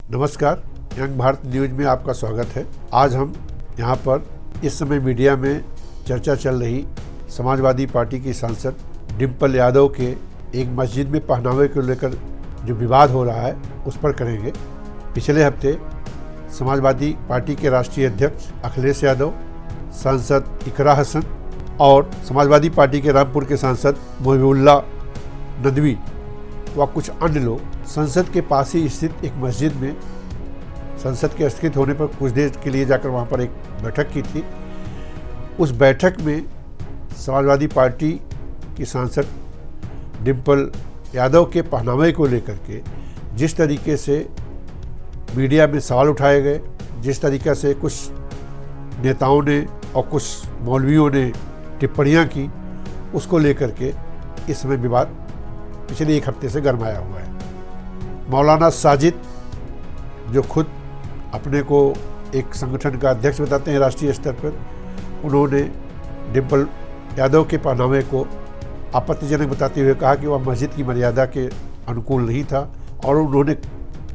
नमस्कार, young Bharat news में आपका स्वागत है। आज हम यहाँ पर इस समय मीडिया में चर्चा चल रही समाजवादी पार्टी की सांसद डिम्पल यादव के एक मस्जिद में पहनावे को लेकर जो विवाद हो रहा है उस पर करेंगे। पिछले हफ्ते समाजवादी पार्टी के राष्ट्रीय अध्यक्ष अखिलेश यादव, सांसद इकरा हसन और समाजवादी पार्टी के रामपुर के सांसद मोहिबुल्लाह नदवी व कुछ अन्य लोग संसद के पास ही स्थित एक मस्जिद में संसद के स्थित होने पर कुछ देर के लिए जाकर वहाँ पर एक बैठक की थी। उस बैठक में समाजवादी पार्टी की सांसद डिम्पल यादव के पहनावे को लेकर के जिस तरीके से मीडिया में सवाल उठाए गए, जिस तरीके से कुछ नेताओं ने और कुछ मौलवियों ने टिप्पणियाँ की, उसको लेकर के इस समय विवाद पिछले एक हफ्ते से गरमाया हुआ है। मौलाना साजिद, जो खुद अपने को एक संगठन का अध्यक्ष बताते हैं राष्ट्रीय स्तर पर, उन्होंने डिम्पल यादव के पहनावे को आपत्तिजनक बताते हुए कहा कि वह मस्जिद की मर्यादा के अनुकूल नहीं था। और उन्होंने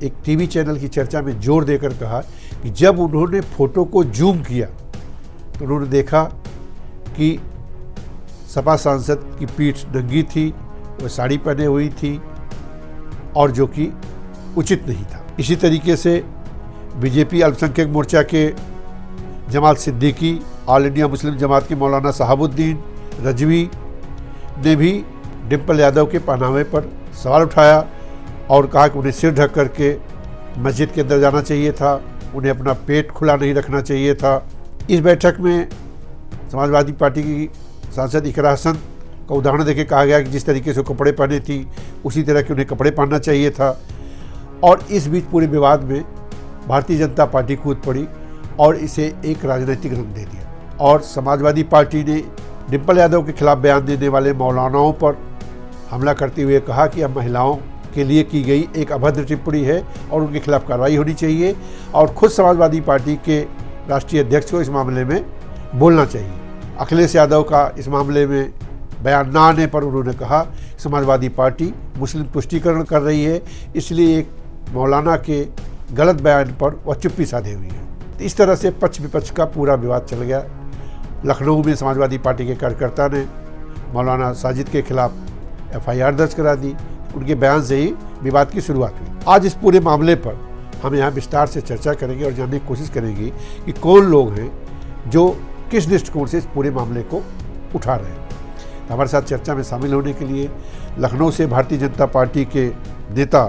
एक टीवी चैनल की चर्चा में जोर देकर कहा कि जब उन्होंने फ़ोटो को जूम किया तो उन्होंने देखा कि सपा सांसद की पीठ नंगी थी, वह साड़ी पहने हुई थी और जो कि उचित नहीं था। इसी तरीके से बीजेपी अल्पसंख्यक मोर्चा के Jamal Siddiqui, all India Muslim Jamaat के मौलाना साहबुद्दीन रजवी ने भी डिम्पल यादव के पहनावे पर सवाल उठाया और कहा कि उन्हें सिर ढक करके मस्जिद के अंदर जाना चाहिए था, उन्हें अपना पेट खुला नहीं रखना चाहिए था। इस बैठक में समाजवादी पार्टी की सांसद इकरा हसन का उदाहरण देके कहा गया कि जिस तरीके से कपड़े पहने थी उसी तरह के उन्हें कपड़े पहनना चाहिए था। और इस बीच पूरे विवाद में भारतीय जनता पार्टी कूद पड़ी और इसे एक राजनीतिक रंग दे दिया। और समाजवादी पार्टी ने डिम्पल यादव के खिलाफ बयान देने वाले मौलानाओं पर हमला करते हुए कहा कि अब महिलाओं के लिए की गई एक अभद्र टिप्पणी है और उनके खिलाफ कार्रवाई होनी चाहिए और खुद समाजवादी पार्टी के राष्ट्रीय अध्यक्ष को इस मामले में बोलना चाहिए। अखिलेश यादव का इस मामले में बयान न आने पर उन्होंने कहा समाजवादी पार्टी मुस्लिम तुष्टीकरण कर रही है, इसलिए एक मौलाना के गलत बयान पर वह चुप्पी साधे हुई है। तो इस तरह से पक्ष विपक्ष का पूरा विवाद चल गया। लखनऊ में समाजवादी पार्टी के कार्यकर्ता ने मौलाना साजिद के खिलाफ FIR दर्ज करा दी। उनके बयान से ही विवाद की शुरुआत हुई। आज इस पूरे मामले पर हम यहाँ विस्तार से चर्चा करेंगे और जानने की कोशिश करेंगे कि कौन लोग हैं जो किस दृष्टिकोण से इस पूरे मामले को उठा रहे हैं। तो हमारे साथ चर्चा में शामिल होने के लिए लखनऊ से भारतीय जनता पार्टी के नेता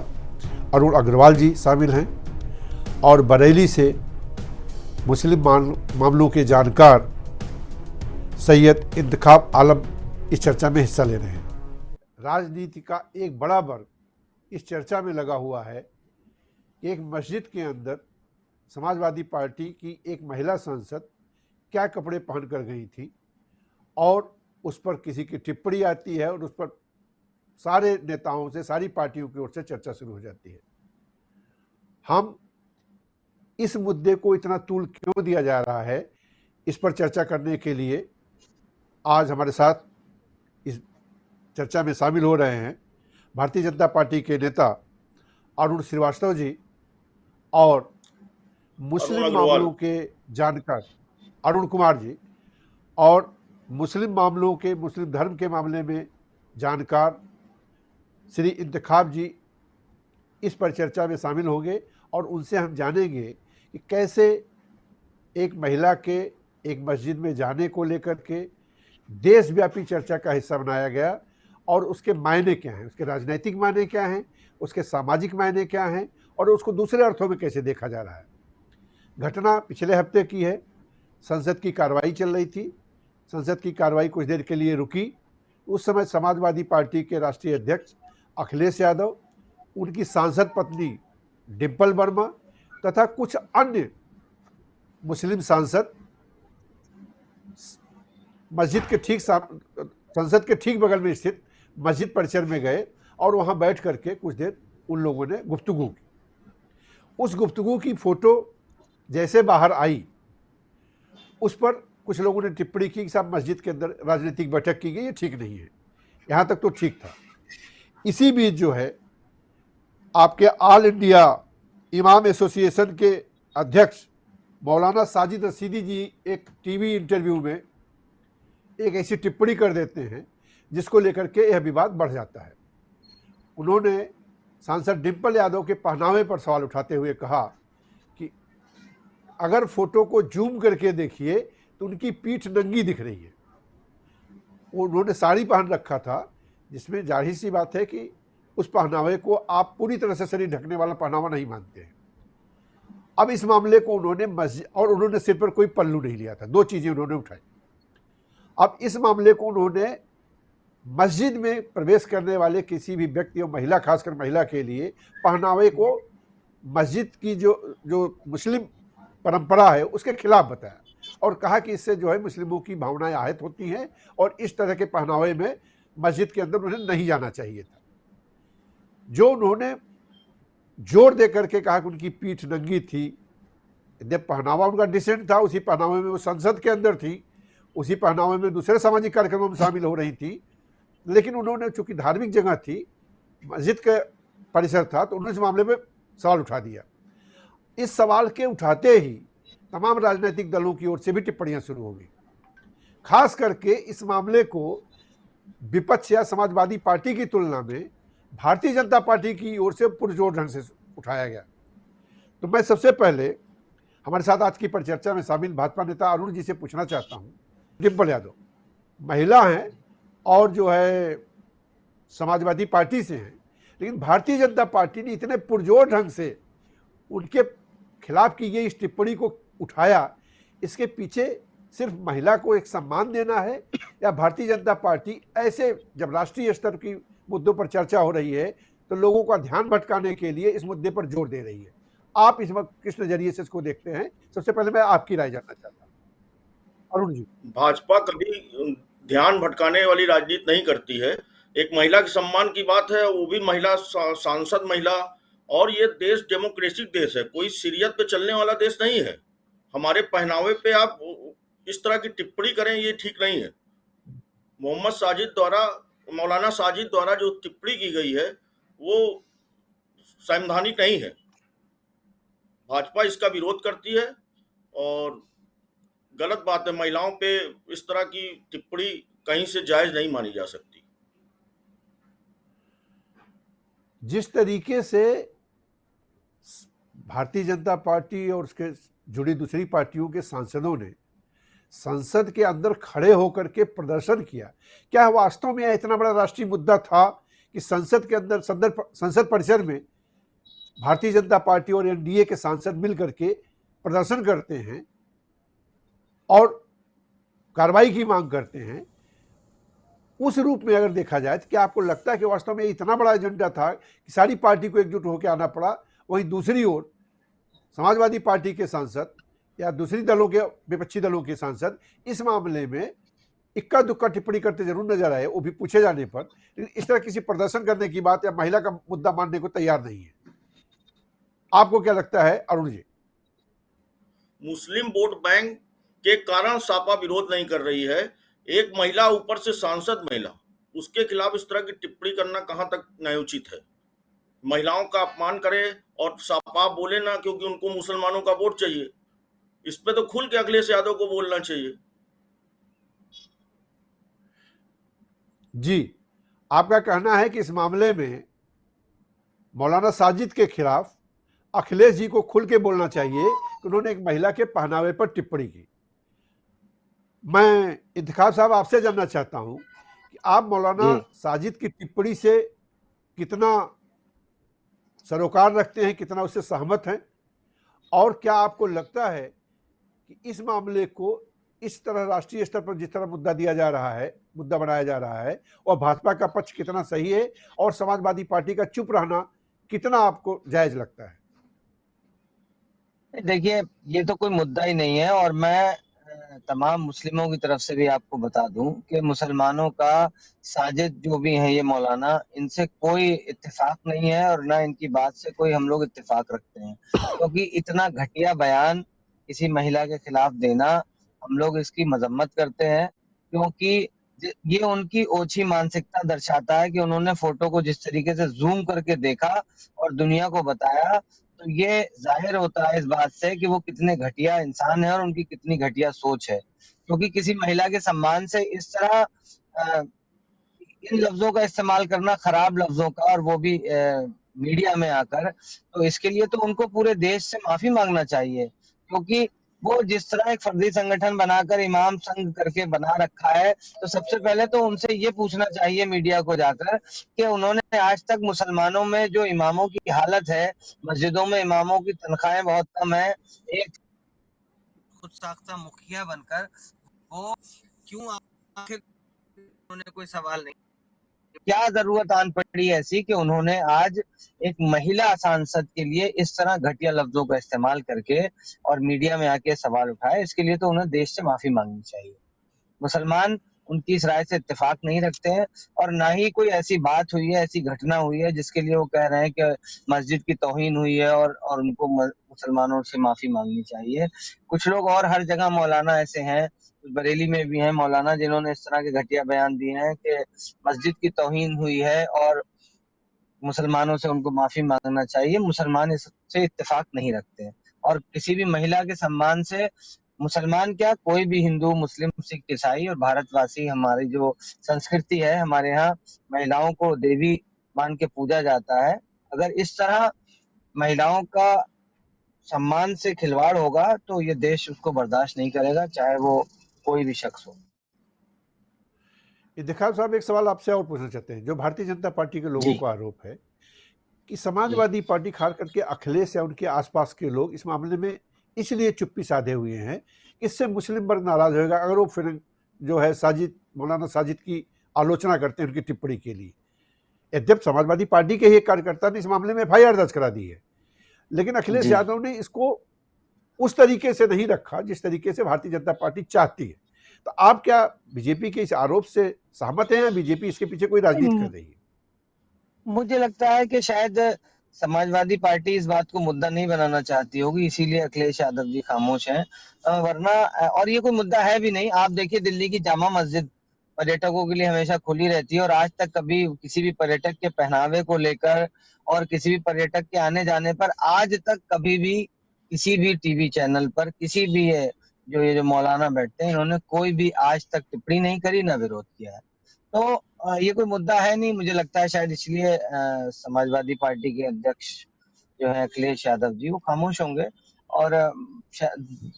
अरुण अग्रवाल जी शामिल हैं और बरेली से मुस्लिम मामलों के जानकार सैयद इंतखाब आलम इस चर्चा में हिस्सा ले रहे हैं। राजनीति का एक बड़ा वर्ग इस चर्चा में लगा हुआ है कि एक मस्जिद के अंदर समाजवादी पार्टी की एक महिला सांसद क्या कपड़े पहन कर गई थी और उस पर किसी की टिप्पणी आती है और उस पर सारे नेताओं से, सारी पार्टियों की ओर से चर्चा शुरू हो जाती है। हम इस मुद्दे को इतना तूल क्यों दिया जा रहा है, इस पर चर्चा करने के लिए आज हमारे साथ इस चर्चा में शामिल हो रहे हैं भारतीय जनता पार्टी के नेता अरुण श्रीवास्तव जी और मुस्लिम मामलों के जानकार अरुण कुमार जी और मुस्लिम मामलों के, मुस्लिम धर्म के मामले में जानकार श्री इंतखाब जी इस पर चर्चा में शामिल होंगे और उनसे हम जानेंगे कि कैसे एक महिला के एक मस्जिद में जाने को लेकर के देशव्यापी चर्चा का हिस्सा बनाया गया और उसके मायने क्या हैं, उसके राजनीतिक मायने क्या हैं, उसके सामाजिक मायने क्या हैं और उसको दूसरे अर्थों में कैसे देखा जा रहा है। घटना पिछले हफ्ते की है। संसद की कार्रवाई चल रही थी। संसद की कार्रवाई कुछ देर के लिए रुकी। उस समय समाजवादी पार्टी के राष्ट्रीय अध्यक्ष अखिलेश यादव, उनकी सांसद पत्नी डिम्पल वर्मा तथा कुछ अन्य मुस्लिम सांसद मस्जिद के संसद के ठीक बगल में स्थित मस्जिद परिसर में गए और वहां बैठ करके कुछ देर उन लोगों ने गुफ्तगू की। उस गुफ्तगू की फ़ोटो जैसे बाहर आई, उस पर कुछ लोगों ने टिप्पणी की कि साहब मस्जिद के अंदर राजनीतिक बैठक की गई, ये ठीक नहीं है। यहाँ तक तो ठीक था। इसी बीच जो है आपके ऑल इंडिया इमाम एसोसिएशन के अध्यक्ष मौलाना साजिद रशीदी जी एक टीवी इंटरव्यू में एक ऐसी टिप्पणी कर देते हैं जिसको लेकर के यह विवाद बढ़ जाता है। उन्होंने सांसद डिम्पल यादव के पहनावे पर सवाल उठाते हुए कहा कि अगर फोटो को जूम करके देखिए तो उनकी पीठ नंगी दिख रही है। उन्होंने साड़ी पहन रखा था, जिसमें जाहिर सी बात है कि उस पहनावे को आप पूरी तरह से शरीर ढकने वाला पहनावा नहीं मानते हैं। अब इस मामले को उन्होंने मस्जिद, और उन्होंने सिर पर कोई पल्लू नहीं लिया था, दो चीजें उन्होंने उठाई। अब इस मामले को उन्होंने मस्जिद में प्रवेश करने वाले किसी भी व्यक्ति और महिला, खासकर महिला के लिए पहनावे को मस्जिद की जो जो मुस्लिम परंपरा है उसके खिलाफ बताया और कहा कि इससे जो है मुस्लिमों की भावनाएं आहत होती हैं और इस तरह के पहनावे में मस्जिद के अंदर उन्हें नहीं जाना चाहिए था। जो उन्होंने जोर दे करके कहा कि उनकी पीठ नंगी थी, जब पहनावा उनका डिसेंट था, उसी पहनावे में वो संसद के अंदर थी, उसी पहनावे में दूसरे सामाजिक कार्यक्रमों में शामिल हो रही थी, लेकिन उन्होंने चूंकि धार्मिक जगह थी, मस्जिद का परिसर था, तो उन्होंने इस मामले में सवाल उठा दिया। इस सवाल के उठाते ही तमाम राजनीतिक दलों की ओर से भी टिप्पणियां शुरू हो गई। खास करके इस मामले को विपक्ष या समाजवादी पार्टी की तुलना में भारतीय जनता पार्टी की ओर से पुरजोर ढंग से उठाया गया। तो मैं सबसे पहले हमारे साथ आज की परिचर्चा में शामिल भाजपा नेता अरुण जी से पूछना चाहता हूं, डिम्पल यादव महिला हैं और जो है समाजवादी पार्टी से हैं, लेकिन भारतीय जनता पार्टी ने इतने पुरजोर ढंग से उनके खिलाफ की गई इस टिप्पणी को उठाया, इसके पीछे सिर्फ महिला को एक सम्मान देना है या भारतीय जनता पार्टी ऐसे जब राष्ट्रीय स्तर की मुद्दों पर चर्चा हो रही है तो लोगों का ध्यान भटकाने के लिए इस मुद्दे पर जोर दे रही है? आप इस वक्त किस नजरिए से इसको देखते हैं? सबसे पहले मैं आपकी राय जानना चाहता हूं अरुण जी। भाजपा कभी ध्यान भटकाने वाली राजनीति नहीं करती है। एक महिला के सम्मान की बात है, वो भी महिला सांसद महिला, और ये देश डेमोक्रेटिक देश है, कोई सीरियत पे चलने वाला देश नहीं है। हमारे पहनावे पे आप इस तरह की टिप्पणी करें, ये ठीक नहीं है। मौलाना साजिद द्वारा जो टिप्पणी की गई है वो संवैधानिक नहीं है। भाजपा इसका विरोध करती है और गलत बात है। महिलाओं पे इस तरह की टिप्पणी कहीं से जायज नहीं मानी जा सकती। जिस तरीके से भारतीय जनता पार्टी और उसके जुड़ी दूसरी पार्टियों के सांसदों ने संसद के अंदर खड़े होकर के प्रदर्शन किया, क्या वास्तव में इतना बड़ा राष्ट्रीय मुद्दा था कि संसद के अंदर संसद परिसर में भारतीय जनता पार्टी और एनडीए के सांसद मिलकर के प्रदर्शन करते हैं और कार्रवाई की मांग करते हैं? उस रूप में अगर देखा जाए तो क्या आपको लगता है कि वास्तव में इतना बड़ा एजेंडा था कि सारी पार्टी को एकजुट होकर आना पड़ा? वहीं दूसरी ओर समाजवादी पार्टी के सांसद या दूसरी दलों के, विपक्षी दलों के सांसद इस मामले में इक्का दुक्का टिप्पणी करते जरूर नजर आए, वो भी पूछे जाने पर, लेकिन इस तरह किसी प्रदर्शन करने की बात या महिला का मुद्दा मानने को तैयार नहीं है। आपको क्या लगता है अरुण जी? मुस्लिम वोट बैंक के कारण सापा विरोध नहीं कर रही है। एक महिला, ऊपर से सांसद महिला, उसके खिलाफ इस तरह की टिप्पणी करना कहां तक न्याय उचित है? महिलाओं का अपमान करे और सापा बोले ना, क्योंकि उनको मुसलमानों का वोट चाहिए। इस पे तो खुल के अखिलेश यादव को बोलना चाहिए। जी, आपका कहना है कि इस मामले में मौलाना साजिद के खिलाफ अखिलेश जी को खुल के बोलना चाहिए कि उन्होंने एक महिला के पहनावे पर टिप्पणी की। मैं इंतखाब साहब आपसे जानना चाहता हूं कि आप मौलाना साजिद की टिप्पणी से कितना सरोकार रखते हैं, कितना उससे सहमत हैं, और क्या आपको लगता है कि इस मामले को इस तरह राष्ट्रीय स्तर पर जिस तरह मुद्दा दिया जा रहा है, मुद्दा बनाया जा रहा है, और भाजपा का पक्ष कितना सही है और समाजवादी पार्टी का चुप रहना कितना आपको जायज लगता है? देखिए, ये तो कोई मुद्दा ही नहीं है, और मैं तमाम मुस्लिमों की तरफ से भी आपको बता दूं कि मुसलमानों का साजिद जो भी है ये मौलाना, इनसे कोई इत्तेफाक नहीं है और ना इनकी बात से कोई हम लोग इत्तेफाक रखते हैं, क्योंकि इतना घटिया बयान किसी महिला के खिलाफ देना, हम लोग इसकी मजम्मत करते हैं, क्योंकि ये उनकी ओछी मानसिकता दर्शाता है कि उन्होंने फोटो को जिस तरीके से जूम करके देखा और दुनिया को बताया तो ये जाहिर होता है इस बात से कि वो कितने घटिया इंसान है और उनकी कितनी घटिया सोच है, क्योंकि किसी महिला के सम्मान से इस तरह इन लफ्जों का इस्तेमाल करना, खराब लफ्जों का, और वो भी मीडिया में आकर, तो इसके लिए तो उनको पूरे देश से माफी मांगना चाहिए, क्योंकि वो जिस तरह एक फर्जी संगठन बनाकर इमाम संघ करके बना रखा है, तो सबसे पहले तो उनसे ये पूछना चाहिए मीडिया को जाकर कि उन्होंने आज तक मुसलमानों में जो इमामों की हालत है, मस्जिदों में इमामों की तनख्वाहें बहुत कम है, एक खुद साख्ता मुखिया बनकर वो क्यों आखिर उन्होंने कोई सवाल नहीं, क्या जरूरत आन पड़ी ऐसी कि उन्होंने आज एक महिला सांसद के लिए इस तरह घटिया लफ्जों का इस्तेमाल करके और मीडिया में आके सवाल उठाए। इसके लिए तो उन्हें देश से माफी मांगनी चाहिए। मुसलमान उनकी इस राय से इत्तेफाक नहीं रखते हैं, और ना ही कोई ऐसी बात हुई है, ऐसी घटना हुई है जिसके लिए वो कह रहे हैं कि मस्जिद की तौहीन हुई है और उनको मुसलमानों से माफी मांगनी चाहिए। कुछ लोग और हर जगह मौलाना ऐसे हैं, बरेली में भी हैं मौलाना, जिन्होंने इस तरह के घटिया बयान दिए हैं कि मस्जिद की तौहीन हुई है और मुसलमानों से उनको माफी मांगना चाहिए। मुसलमान इससे इत्तेफाक नहीं रखते हैं, और किसी भी महिला के सम्मान से मुसलमान क्या, कोई भी हिंदू, मुस्लिम, सिख, ईसाई और भारतवासी, हमारी जो संस्कृति है, हमारे यहाँ महिलाओं को देवी मान के पूजा जाता है। अगर इस तरह महिलाओं का सम्मान से खिलवाड़ होगा तो ये देश उसको बर्दाश्त नहीं करेगा, चाहे वो कोई भी शख्स हो। इंतखाब साहब, एक सवाल आपसे और पूछना चाहते हैं। जो भारतीय जनता पार्टी के लोगों जी का आरोप है कि जी समाजवादी पार्टी खास करके अखिलेश या उनके आसपास के लोग इस मामले में इसलिए चुप्पी साधे हुए हैं, इससे मुस्लिम वर्ग नाराज होगा अगर वो फिर जो है साजिद, मौलाना साजिद की आलोचना करते हैं उनकी टिप्पणी के लिए। यद्यप समाजवादी पार्टी के ही एक कार्यकर्ता ने इस मामले में एफआईआर दर्ज करा दी है, लेकिन अखिलेश जी यादव ने इसको उस तरीके से नहीं रखा जिस तरीके से भारतीय जनता पार्टी चाहती है। तो आप क्या बीजेपी के इस आरोप से सहमत हैं या बीजेपी इसके पीछे कोई राजनीति कर रही है? मुझे लगता है कि शायद समाजवादी पार्टी इस बात को मुद्दा नहीं बनाना चाहती होगी, इसीलिए अखिलेश यादव जी खामोश हैं। वरना और ये कोई मुद्दा है भी नहीं। आप देखिए, दिल्ली की जामा मस्जिद पर्यटकों के लिए हमेशा खुली रहती है, और आज तक कभी किसी भी पर्यटक के पहनावे को लेकर और किसी भी पर्यटक के आने जाने पर आज तक कभी भी किसी भी टीवी चैनल पर किसी भी ये जो मौलाना बैठते हैं, इन्होंने कोई भी आज तक टिप्पणी नहीं करी, ना विरोध किया है। तो ये कोई मुद्दा है नहीं। मुझे लगता है शायद इसलिए समाजवादी पार्टी के अध्यक्ष जो है अखिलेश यादव जी, वो खामोश होंगे। और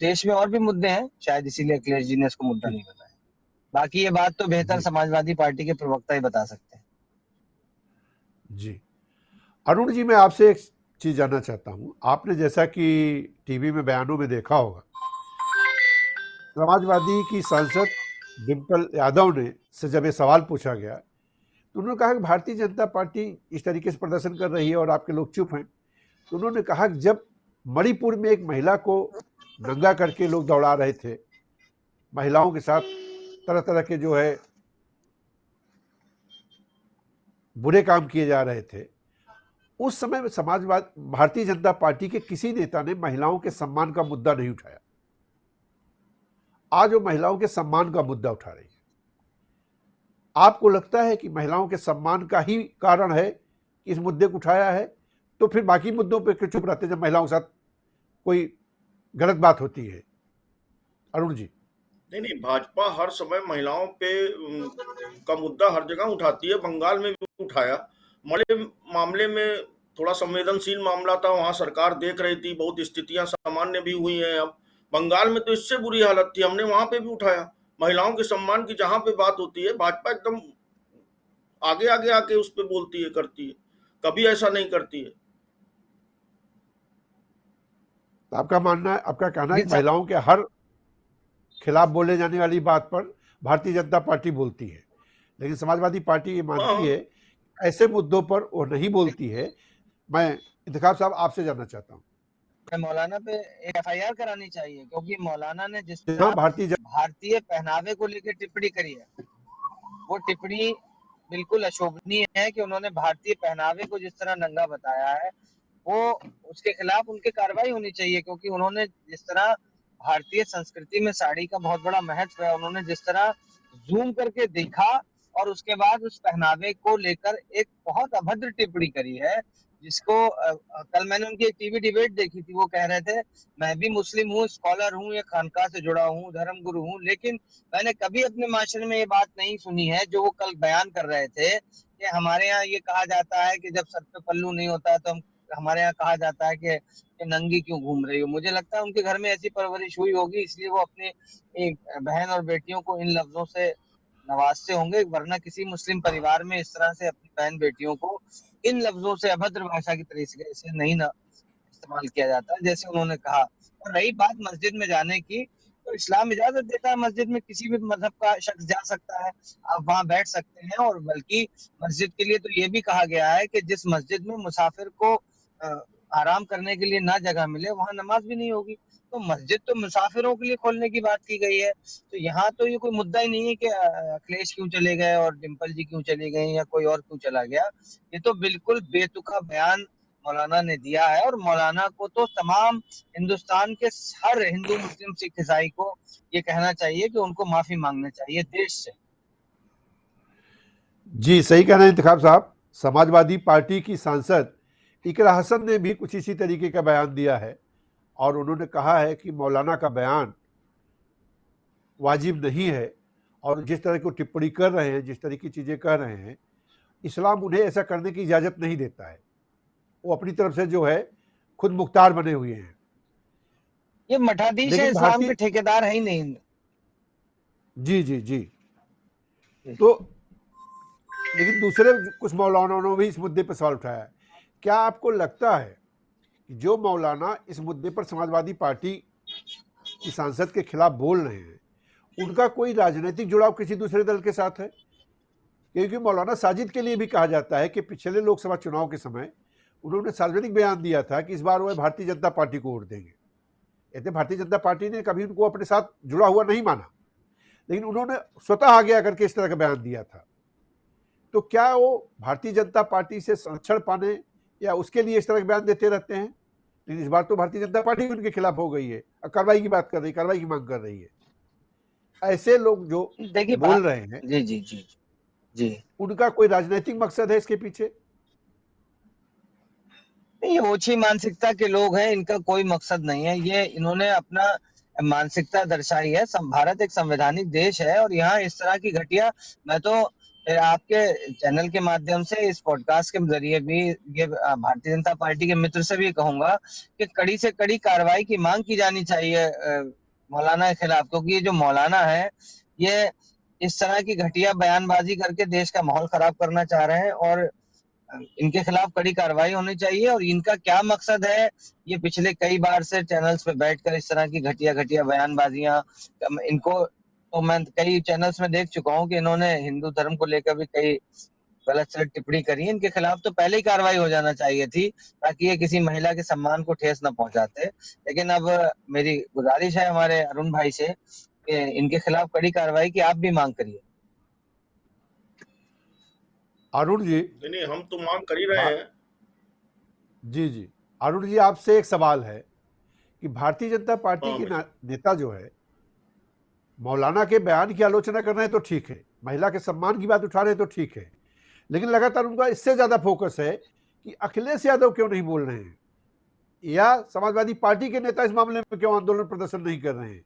देश में और भी मुद्दे हैं, शायद इसीलिए अखिलेश जी ने इसको मुद्दा जी नहीं बनाया। बाकी ये बात तो बेहतर जी समाजवादी पार्टी के प्रवक्ता ही बता सकते हैं। जी। अरुण जी, मैं आपसे एक चीज़ जानना चाहता हूँ। आपने जैसा कि टीवी में बयानों में देखा होगा, समाजवादी की सांसद डिम्पल यादव ने से जब ये सवाल पूछा गया तो उन्होंने कहा कि भारतीय जनता पार्टी इस तरीके से प्रदर्शन कर रही है और आपके लोग चुप हैं। तो उन्होंने कहा कि जब मणिपुर में एक महिला को नंगा करके लोग दौड़ा रहे थे, महिलाओं के साथ तरह तरह के जो है बुरे काम किए जा रहे थे, उस समय में समाजवाद भारतीय जनता पार्टी के किसी नेता ने महिलाओं के सम्मान का मुद्दा नहीं उठाया। आज वो महिलाओं के सम्मान का मुद्दा उठा रही है। आपको लगता है कि महिलाओं के सम्मान का ही कारण है कि इस मुद्दे को उठाया है? तो फिर बाकी मुद्दों पे क्यों चुप रहते हैं जब महिलाओं के साथ कोई गलत बात होती है? अरुण जी। नहीं नहीं, भाजपा हर समय महिलाओं पे का मुद्दा हर जगह उठाती है। बंगाल में भी उठाया। बड़े मामले में थोड़ा संवेदनशील मामला था, वहां सरकार देख रही थी, बहुत स्थितियां सामान्य भी हुई हैं। अब बंगाल में तो इससे बुरी हालत थी, हमने वहां पे भी उठाया। महिलाओं के सम्मान की जहां पे बात होती है, भाजपा एकदम आगे आगे आके उस पर बोलती है, करती है। कभी ऐसा नहीं करती है। तो आपका मानना है, आपका कहना है कि लेकिन महिलाओं के हर खिलाफ बोले जाने वाली बात पर भारतीय जनता पार्टी बोलती है, लेकिन समाजवादी पार्टी ये मानती हाँ, है ऐसे मुद्दों पर वो नहीं बोलती है। मैं इंतखाब साहब आपसे जानना चाहता हूँ। मौलाना पे एक एफआईआर करानी चाहिए, क्योंकि मौलाना ने जिस हाँ, तरह भारतीय पहनावे को लेकर टिप्पणी करी है, वो टिप्पणी बिल्कुल अशोभनीय है कि उन्होंने भारतीय पहनावे को जिस तरह नंगा बताया है, वो उसके खिलाफ उनकी कार्रवाई होनी चाहिए, क्योंकि उन्होंने जिस तरह भारतीय संस्कृति में साड़ी का बहुत बड़ा महत्व है, उन्होंने जिस तरह जूम करके देखा और उसके बाद उस पहनावे को लेकर एक बहुत अभद्र टिप्पणी करी है, जिसको कल मैंने उनकी एक टीवी डिबेट देखी थी, वो कह रहे थे मैं भी मुस्लिम हूँ, स्कॉलर हूँ, या खानकाह से जुड़ा हूँ, धर्म गुरु हूँ, लेकिन मैंने कभी अपने माशरे में ये बात नहीं सुनी है जो वो कल बयान कर रहे थे कि हमारे यहाँ ये कहा जाता है कि जब सर पे पल्लू नहीं होता है तो हम, हमारे यहाँ कहा जाता है कि नंगी क्यों घूम रही हो। मुझे लगता है उनके घर में ऐसी परवरिश हुई होगी, इसलिए वो अपने एक बहन और बेटियों को इन लफ्जों से नवाजते होंगे, वरना किसी मुस्लिम परिवार में इस तरह से अपनी बहन बेटियों को इन लफ्जों से, अभद्र भाषा की तरीके से नहीं ना इस्तेमाल किया जाता है जैसे उन्होंने कहा। और रही बात मस्जिद में जाने की, तो इस्लाम इजाजत देता है मस्जिद में किसी भी मजहब का शख्स जा सकता है, आप वहां बैठ सकते हैं। और बल्कि मस्जिद के लिए तो ये भी कहा गया है कि जिस मस्जिद में मुसाफिर को आराम करने के लिए ना जगह मिले वहां नमाज भी नहीं होगी। तो मस्जिद तो मुसाफिरों के लिए खोलने की बात की गई है। तो यहाँ तो ये कोई मुद्दा ही नहीं है कि अखिलेश क्यों चले गए और डिम्पल जी क्यों चली गई या कोई और क्यों चला गया। ये तो बिल्कुल बेतुका बयान मौलाना ने दिया है, और मौलाना को तो तमाम हिंदुस्तान के हर हिंदू मुस्लिम सिख ईसाई को ये कहना चाहिए कि उनको माफी मांगना चाहिए देश से। जी सही कह रहे हैं इंतखाब साहब। समाजवादी पार्टी की सांसद इकरा हसन ने भी कुछ इसी तरीके का बयान दिया है और उन्होंने कहा है कि मौलाना का बयान वाजिब नहीं है और जिस तरह की टिप्पणी कर रहे हैं, जिस तरह की चीज़ें कह रहे हैं, इस्लाम उन्हें ऐसा करने की इजाज़त नहीं देता है। वो अपनी तरफ से जो है खुद मुख्तार बने हुए हैं। ये मठाधीश है, लेकिन इस्लाम भारतीय के ठेकेदार है ही नहीं। जी जी जी तो लेकिन दूसरे कुछ मौलानाओं ने भी इस मुद्दे पर सवाल उठाया है। क्या आपको लगता है कि जो मौलाना इस मुद्दे पर समाजवादी पार्टी की सांसद के खिलाफ बोल रहे हैं उनका कोई राजनीतिक जुड़ाव किसी दूसरे दल के साथ है? क्योंकि मौलाना साजिद के लिए भी कहा जाता है कि पिछले लोकसभा चुनाव के समय उन्होंने सार्वजनिक बयान दिया था कि इस बार वह भारतीय जनता पार्टी को वोट देंगे। कहते भारतीय जनता पार्टी ने कभी उनको अपने साथ जुड़ा हुआ नहीं माना, लेकिन उन्होंने स्वतः आगे आकर के इस तरह का बयान दिया था। तो क्या वो भारतीय जनता पार्टी से संरक्षण पाने या उसके लिए इस तरह के बयान देते रहते हैं? लेकिन इस बार तो भारतीय जनता पार्टी उनके खिलाफ हो गई है और कार्रवाई की बात कर रही है, कार्रवाई की मांग कर रही है। ऐसे लोग जो देखिए बोल रहे हैं, जी जी जी जी, उनका कोई राजनीतिक मकसद है इसके पीछे? ये ओछी मानसिकता के लोग हैं, इनका कोई मकसद नहीं है। ये इन्होंने अपना मानसिकता दर्शाई है। भारत एक संवैधानिक देश है और यहाँ इस तरह की घटिया, मैं तो आपके चैनल के माध्यम से, इस पॉडकास्ट के जरिए भी ये भारतीय जनता पार्टी के मित्र से भी कहूंगा कि कड़ी से कड़ी कार्रवाई की मांग की जानी चाहिए मौलाना के खिलाफ, क्योंकि ये जो मौलाना है ये इस तरह की घटिया बयानबाजी करके देश का माहौल खराब करना चाह रहे हैं, और इनके खिलाफ कड़ी कार्रवाई होनी चाहिए। और इनका क्या मकसद है, ये पिछले कई बार से चैनल्स पे बैठकर इस तरह की घटिया घटिया बयानबाजियां, इनको तो मैं कई चैनल्स में देख चुका हूँ कि इन्होंने हिंदू धर्म को लेकर भी कई गलत सलत टिप्पणी करी है। इनके खिलाफ तो पहले ही कार्रवाई हो जाना चाहिए थी, ताकि ये किसी महिला के सम्मान को ठेस न पहुंचाते। लेकिन अब मेरी गुजारिश है हमारे अरुण भाई से कि इनके खिलाफ कड़ी कार्रवाई की आप भी मांग करिए। अरुण जी, नहीं, हम तो मांग कर ही रहे हैं। जी जी, अरुण जी आपसे एक सवाल है कि भारतीय जनता पार्टी हाँ के भाई। नेता जो है मौलाना के बयान की आलोचना कर रहे हैं तो ठीक है, महिला के सम्मान की बात उठा रहे हैं तो ठीक है, लेकिन लगातार उनका इससे ज्यादा फोकस है कि अखिलेश यादव क्यों नहीं बोल रहे हैं या समाजवादी पार्टी के नेता इस मामले में क्यों आंदोलन प्रदर्शन नहीं कर रहे हैं।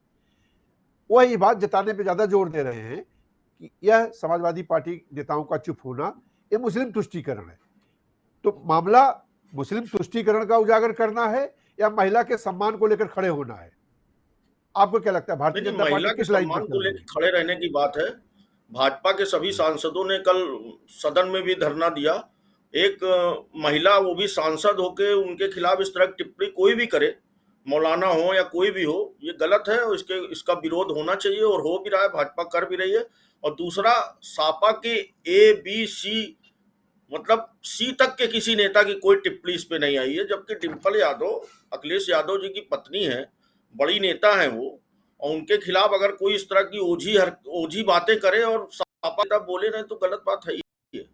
वह ये बात जताने पर ज्यादा जोर दे रहे हैं कि यह समाजवादी पार्टी नेताओं का चुप होना यह मुस्लिम तुष्टीकरण है। तो मामला मुस्लिम तुष्टीकरण का उजागर करना है या महिला के सम्मान को लेकर खड़े होना है? आपको क्या लगता है भारतीय नहीं, जनता पार्टी महिला के किस लाइन पर सम्मान चल को रही लेकर है? खड़े रहने की बात है। भाजपा के सभी सांसदों ने कल सदन में भी धरना दिया। एक महिला, वो भी सांसद होके, उनके खिलाफ इस तरह की टिप्पणी कोई भी करे, मौलाना हो या कोई भी हो, ये गलत है और इसका विरोध होना चाहिए और हो भी रहा है, भाजपा कर भी रही है। और दूसरा, सापा के ABC, मतलब C तक के किसी नेता की कोई टिप्पणी इस पे नहीं आई है, जबकि डिम्पल यादव, अखिलेश यादव जी की पत्नी है, बड़ी नेता है वो, और उनके खिलाफ अगर कोई इस तरह की ओझी बातें करे और सापा बोले नहीं तो गलत बात है ही है।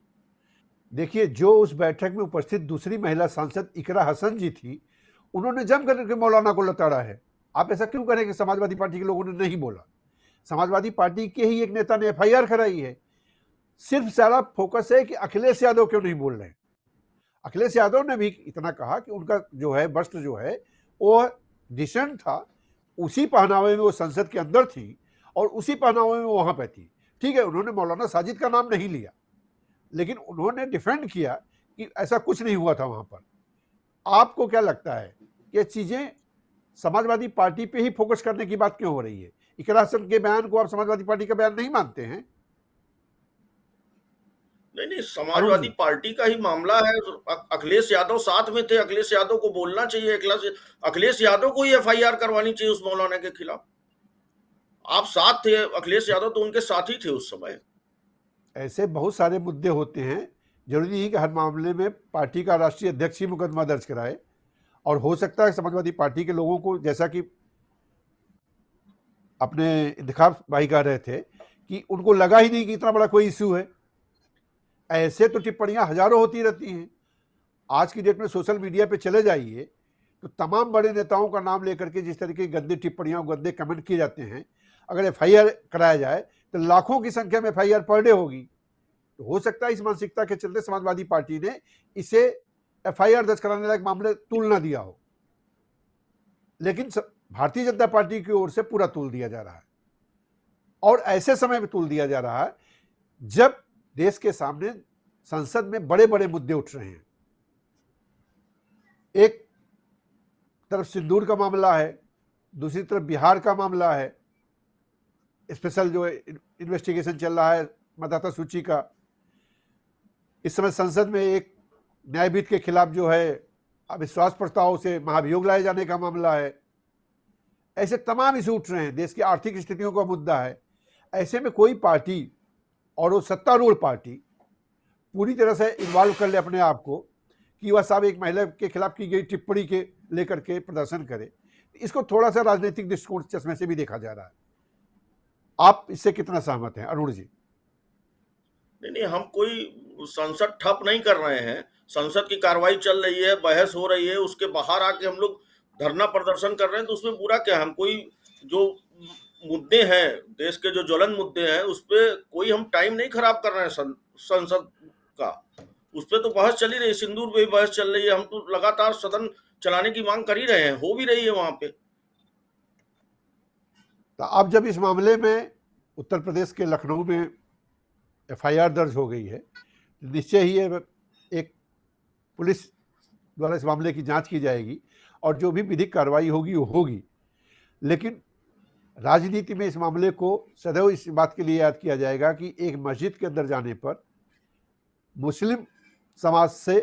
देखिए, जो उस बैठक में उपस्थित दूसरी महिला सांसद इकरा हसन जी थी, उन्होंने जम करके मौलाना को लताड़ा है। आप ऐसा क्यों करें कि समाजवादी पार्टी के लोगों ने नहीं बोला? समाजवादी पार्टी के ही एक नेता ने FIR कराई है। सिर्फ सारा फोकस है कि अखिलेश यादव क्यों नहीं बोल रहे हैं। अखिलेश यादव ने भी इतना कहा कि उनका जो है वस्त्र जो है वो डिसेंट था, उसी पहनावे में वो संसद के अंदर थी और उसी पहनावे में वो वहां पे थी। ठीक है, उन्होंने मौलाना साजिद का नाम नहीं लिया, लेकिन उन्होंने डिफेंड किया कि ऐसा कुछ नहीं हुआ था वहां पर। आपको क्या लगता है कि चीजें समाजवादी पार्टी पे ही फोकस करने की बात क्यों हो रही है? इकरा हसन के बयान को आप समाजवादी पार्टी का बयान नहीं मानते हैं? नहीं, अरुण समाजवादी जी, पार्टी का ही मामला है। अखिलेश यादव साथ में थे, अखिलेश यादव को बोलना चाहिए, अखिलेश यादव को ही एफआईआर करवानी चाहिए उस मौलाना के खिलाफ। आप साथ थे, अखिलेश यादव तो उनके साथ ही थे उस समय। ऐसे बहुत सारे मुद्दे होते हैं, जरूरी नहीं कि हर मामले में पार्टी का राष्ट्रीय अध्यक्ष ही मुकदमा दर्ज कराए। और हो सकता है समाजवादी पार्टी के लोगों को, जैसा कि अपने इंतखाब भाई कह रहे थे, कि उनको लगा ही नहीं कि इतना बड़ा कोई इश्यू है। ऐसे तो टिप्पणियां हजारों होती रहती हैं। आज की डेट में सोशल मीडिया पे चले जाइए तो तमाम बड़े नेताओं का नाम लेकर के जिस तरीके की गंदी टिप्पणियां, गंदे कमेंट किए जाते हैं, अगर एफआईआर कराया जाए तो लाखों की संख्या में एफआईआर पर डे होगी। तो हो सकता है इस मानसिकता के चलते समाजवादी पार्टी ने इसे एफआईआर दर्ज कराने लायक मामले तूल ना दिया हो, लेकिन भारतीय जनता पार्टी की ओर से पूरा तूल दिया जा रहा है। और ऐसे समय में तूल दिया जा रहा है जब देश के सामने संसद में बड़े बड़े मुद्दे उठ रहे हैं। एक तरफ सिंदूर का मामला है, दूसरी तरफ बिहार का मामला है, स्पेशल जो इन्वेस्टिगेशन चल रहा है मतदाता सूची का। इस समय संसद में एक न्यायविद के खिलाफ जो है अविश्वास प्रस्ताव से महाभियोग लाए जाने का मामला है। ऐसे तमाम इशू उठ रहे हैं, देश की आर्थिक स्थितियों का मुद्दा है। ऐसे में कोई पार्टी, और वो सत्तारूढ़ पार्टी, पूरी तरह से इन्वॉल्व कर ले अपने आप को कि वह साहब एक महिला के खिलाफ की गई टिप्पणी के लेकर के प्रदर्शन करे, इसको थोड़ा सा राजनीतिक दृष्टिकोण चश्मे से भी देखा जा रहा है। आप इससे कितना सहमत हैं अरुण जी? नहीं, हम कोई संसद ठप नहीं कर रहे हैं। संसद की कार्रवाई चल रही है, बहस हो रही है, उसके बाहर आके हम लोग धरना प्रदर्शन कर रहे हैं, तो उसमें बुरा क्या है? हम कोई जो मुद्दे हैं, देश के जो ज्वलन मुद्दे हैं, उस पर कोई हम टाइम नहीं खराब कर रहे हैं संसद का। उस पर तो बहस चल ही रही है, सिंदूर पे भी बहस चल रही है। हम तो लगातार सदन चलाने की मांग कर ही रहे हैं, हो भी रही है वहां पे। तो अब जब इस मामले में उत्तर प्रदेश के लखनऊ में एफआईआर दर्ज हो गई है, निश्चय ही एक पुलिस द्वारा इस मामले की जांच की जाएगी और जो भी विधिक कार्रवाई होगी वो होगी। लेकिन राजनीति में इस मामले को सदैव इस बात के लिए याद किया जाएगा कि एक मस्जिद के अंदर जाने पर मुस्लिम समाज से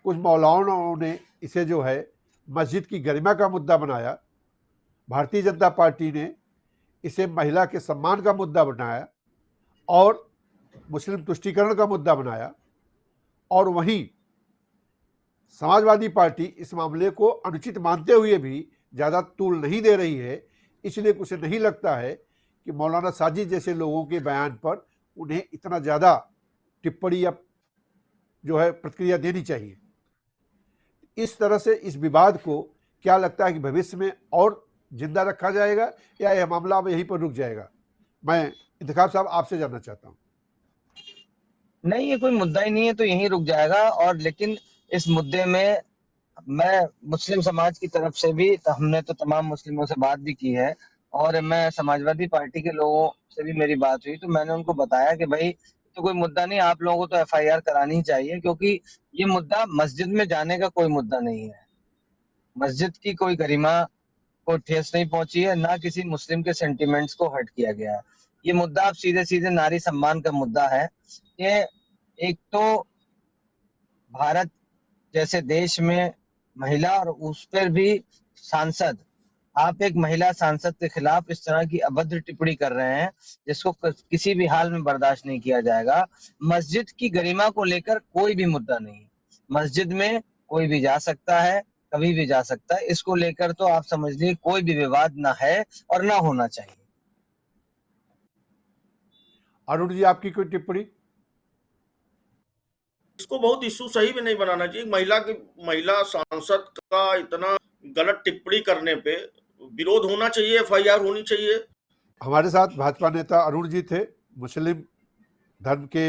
कुछ मौलानाओं ने इसे जो है मस्जिद की गरिमा का मुद्दा बनाया। भारतीय जनता पार्टी ने इसे महिला के सम्मान का मुद्दा बनाया और मुस्लिम तुष्टीकरण का मुद्दा बनाया। और वहीं समाजवादी पार्टी इस मामले को अनुचित मानते हुए भी ज़्यादा तूल नहीं दे रही है, इसलिए उसे नहीं लगता है कि मौलाना साजिद जैसे लोगों के बयान पर उन्हें इतना ज़्यादा टिप्पणी या जो है प्रतिक्रिया देनी चाहिए। इस तरह से इस विवाद को क्या लगता है कि भविष्य में और जिंदा रखा जाएगा या यह मामला अब यहीं पर रुक जाएगा? मैं इंतखाब साहब आपसे जानना चाहता हूँ। नहीं, ये कोई मुद्दा ही नहीं है, तो यहीं रुक जाएगा। और लेकिन इस मुद्दे में मैं मुस्लिम समाज की तरफ से भी, तो हमने तो तमाम मुस्लिमों से बात भी की है, और मैं समाजवादी पार्टी के लोगों से भी मेरी बात हुई, तो मैंने उनको बताया कि भाई तो कोई मुद्दा नहीं, आप लोगों को तो एफआईआर करानी ही चाहिए, क्योंकि ये मुद्दा मस्जिद में जाने का कोई मुद्दा नहीं है। मस्जिद की कोई गरिमा को ठेस नहीं पहुंची है, ना किसी मुस्लिम के सेंटिमेंट्स को हर्ट किया गया है। ये मुद्दा अब सीधे सीधे नारी सम्मान का मुद्दा है। ये एक तो भारत जैसे देश में महिला, और उस पर भी सांसद, आप एक महिला सांसद के खिलाफ इस तरह की अभद्र टिप्पणी कर रहे हैं जिसको किसी भी हाल में बर्दाश्त नहीं किया जाएगा। मस्जिद की गरिमा को लेकर कोई भी मुद्दा नहीं, मस्जिद में कोई भी जा सकता है, कभी भी जा सकता है। इसको लेकर तो आप समझ लीजिए कोई भी विवाद ना है और ना होना चाहिए। अरुण जी, आपकी कोई टिप्पणी? इसको बहुत इशू सही में नहीं बनाना चाहिए। महिला सांसद का इतना गलत टिप्पणी करने पे विरोध होना चाहिए, एफआईआर होनी चाहिए। हमारे साथ भाजपा नेता अरुण जी थे, मुस्लिम धर्म के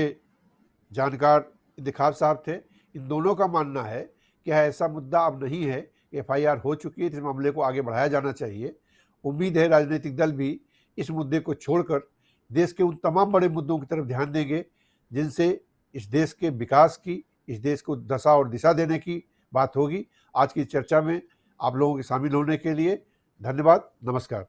जानकार इंतखाब साहब थे। इन दोनों का मानना है कि ऐसा मुद्दा अब नहीं है, FIR हो चुकी है, इस मामले को आगे बढ़ाया जाना चाहिए। उम्मीद है राजनीतिक दल भी इस मुद्दे को छोड़कर देश के उन तमाम बड़े मुद्दों की तरफ ध्यान देंगे जिनसे इस देश के विकास की, इस देश को दशा और दिशा देने की बात होगी। आज की चर्चा में आप लोगों के शामिल होने के लिए धन्यवाद। नमस्कार।